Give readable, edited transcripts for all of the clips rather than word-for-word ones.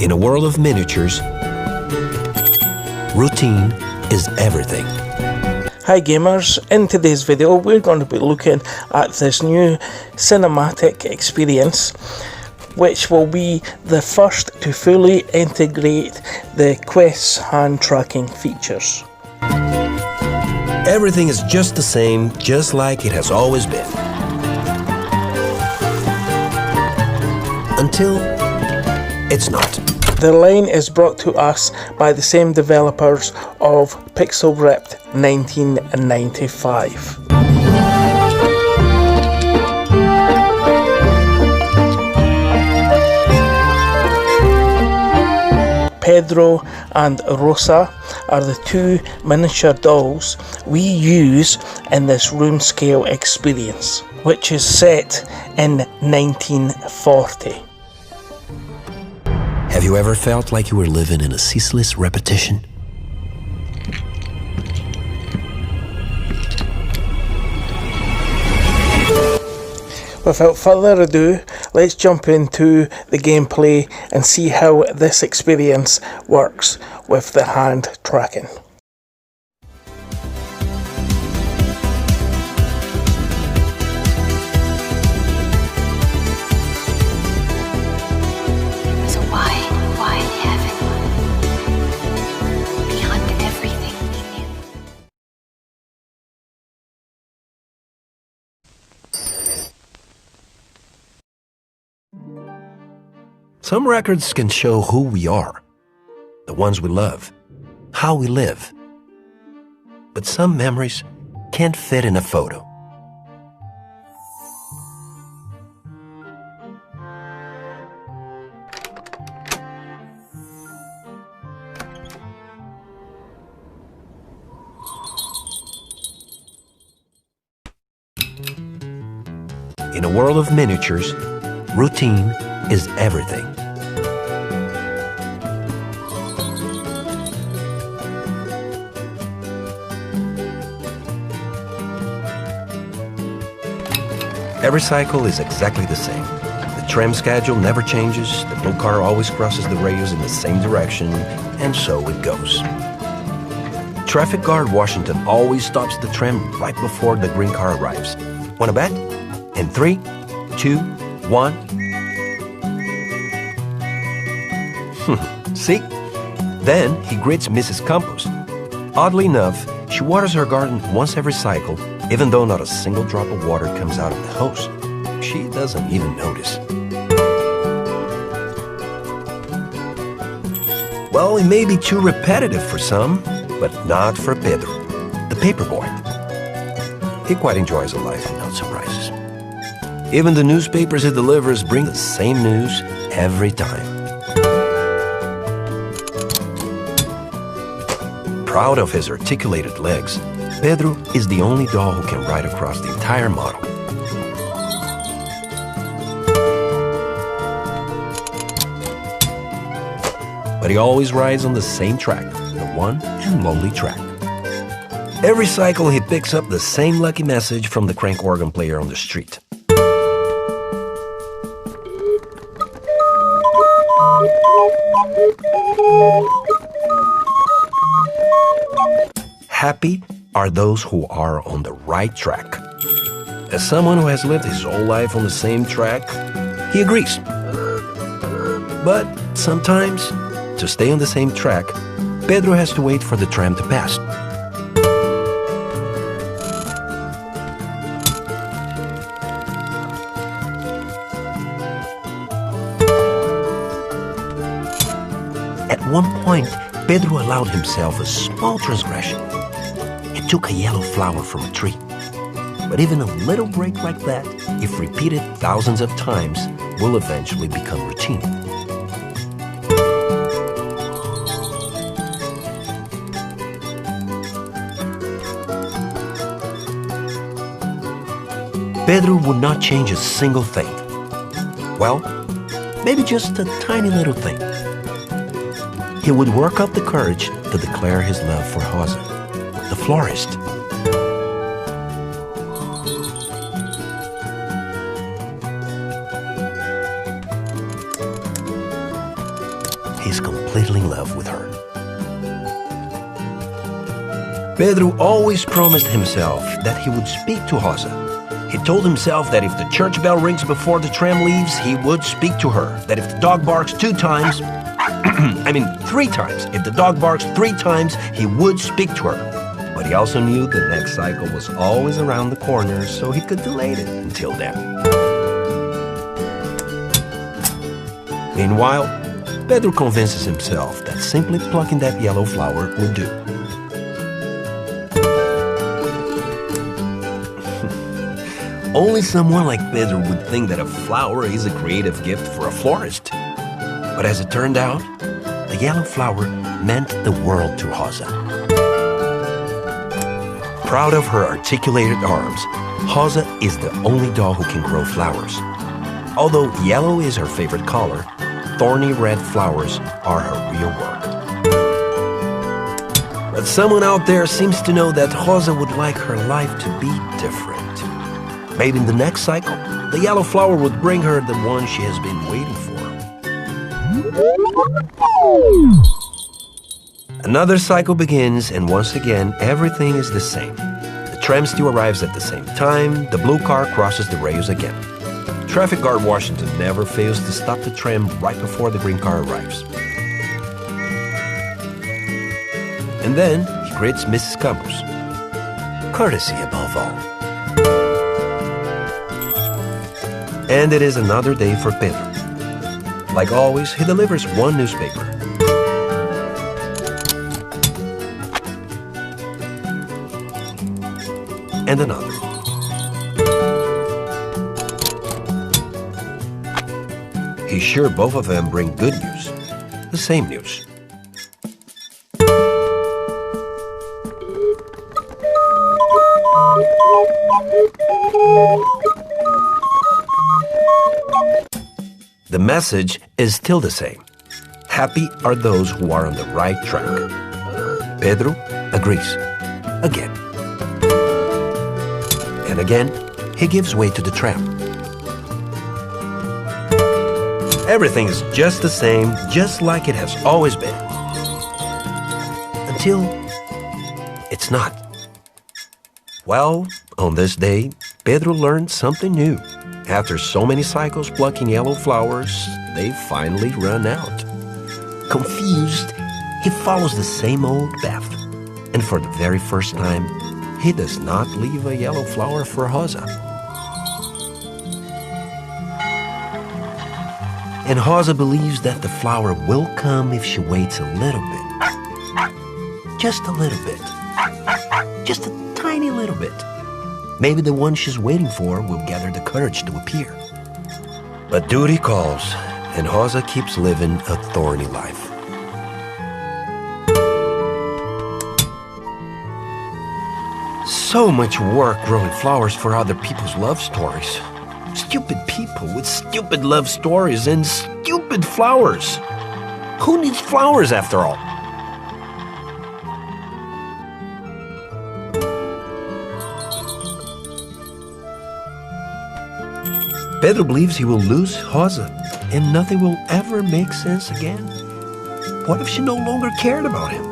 In a world of miniatures, routine is everything. Hi gamers, in today's video we're going to be looking at this new cinematic experience, which will be the first to fully integrate the Quest's hand tracking features. Everything is just the same, just like it has always been. Until it's not. The line is brought to us by the same developers of Pixel Ripped 1995. Pedro and Rosa are the two miniature dolls we use in this room scale experience, which is set in 1940. Have you ever felt like you were living in a ceaseless repetition? Without further ado, let's jump into the gameplay and see how this experience works with the hand tracking. Some records can show who we are, the ones we love, how we live. But some memories can't fit in a photo. In a world of miniatures, routine is everything. Every cycle is exactly the same. The tram schedule never changes, the blue car always crosses the rails in the same direction, and so it goes. Traffic guard Washington always stops the tram right before the green car arrives. Wanna bet? In 3, 2, 1... See? Then he greets Mrs. Campos. Oddly enough, she waters her garden once every cycle, even though not a single drop of water comes out of the hose. She doesn't even notice. Well, it may be too repetitive for some, but not for Pedro, the paper boy. He quite enjoys a life without surprises. Even the newspapers he delivers bring the same news every time. Proud of his articulated legs, Pedro is the only doll who can ride across the entire model. But he always rides on the same track, the one and lonely track. Every cycle he picks up the same lucky message from the crank organ player on the street. Happy are those who are on the right track. As someone who has lived his whole life on the same track, he agrees. But sometimes, to stay on the same track, Pedro has to wait for the tram to pass. At one point, Pedro allowed himself a small transgression. He took a yellow flower from a tree. But even a little break like that, if repeated thousands of times, will eventually become routine. Pedro would not change a single thing. Well, maybe just a tiny little thing. He would work up the courage to declare his love for Rosa, the florist. he's completely in love with her. Pedro always promised himself that he would speak to Rosa. He told himself that if the church bell rings before the tram leaves, he would speak to her. That if the dog barks 2 times, 3 times, if the dog barks 3 times, he would speak to her. But he also knew the next cycle was always around the corner, so he could delay it until then. Meanwhile, Pedro convinces himself that simply plucking that yellow flower would do. Only someone like Pedro would think that a flower is a creative gift for a florist. But as it turned out, the yellow flower meant the world to Rosa. Proud of her articulated arms, Rosa is the only dog who can grow flowers. Although yellow is her favorite color, thorny red flowers are her real work. But someone out there seems to know that Rosa would like her life to be different. Maybe in the next cycle, the yellow flower would bring her the one she has been waiting for. Another cycle begins, and once again, everything is the same. The tram still arrives at the same time, the blue car crosses the rails again. Traffic guard Washington never fails to stop the tram right before the green car arrives. And then he greets Mrs. Campos. Courtesy above all. And it is another day for Pedro. Like always, he delivers one newspaper. And another. He's sure both of them bring good news. The same news. The message is still the same. Happy are those who are on the right track. Pedro agrees. Again. And again, he gives way to the tram. Everything is just the same, just like it has always been. Until it's not. Well, on this day, Pedro learned something new. After so many cycles plucking yellow flowers, they finally run out. Confused, he follows the same old path. And for the very first time, he does not leave a yellow flower for Rosa. And Rosa believes that the flower will come if she waits a little bit. Just a little bit. Just a tiny little bit. Maybe the one she's waiting for will gather the courage to appear. But duty calls, and Rosa keeps living a thorny life. So much work growing flowers for other people's love stories. Stupid people with stupid love stories and stupid flowers. Who needs flowers after all? Pedro believes he will lose Rosa, and nothing will ever make sense again. What if she no longer cared about him?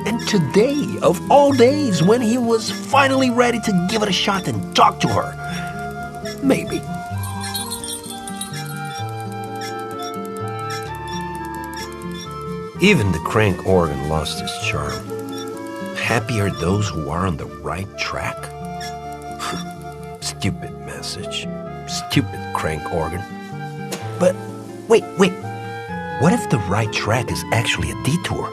And today, of all days, when he was finally ready to give it a shot and talk to her, maybe. Even the crank organ lost its charm. Happy are those who are on the right track. Stupid message. Stupid crank organ. But wait. What if the right track is actually a detour?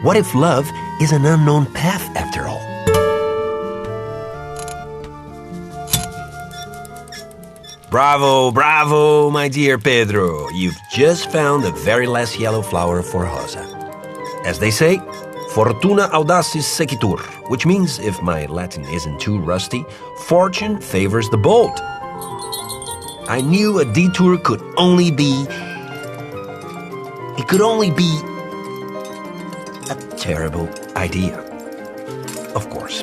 What if love is an unknown path after all? Bravo, bravo, my dear Pedro. You've just found the very last yellow flower for Rosa. As they say, Fortuna audacis sequitur, which means, if my Latin isn't too rusty, fortune favors the bold. I knew a detour could only be... It could only be a terrible idea. Of course.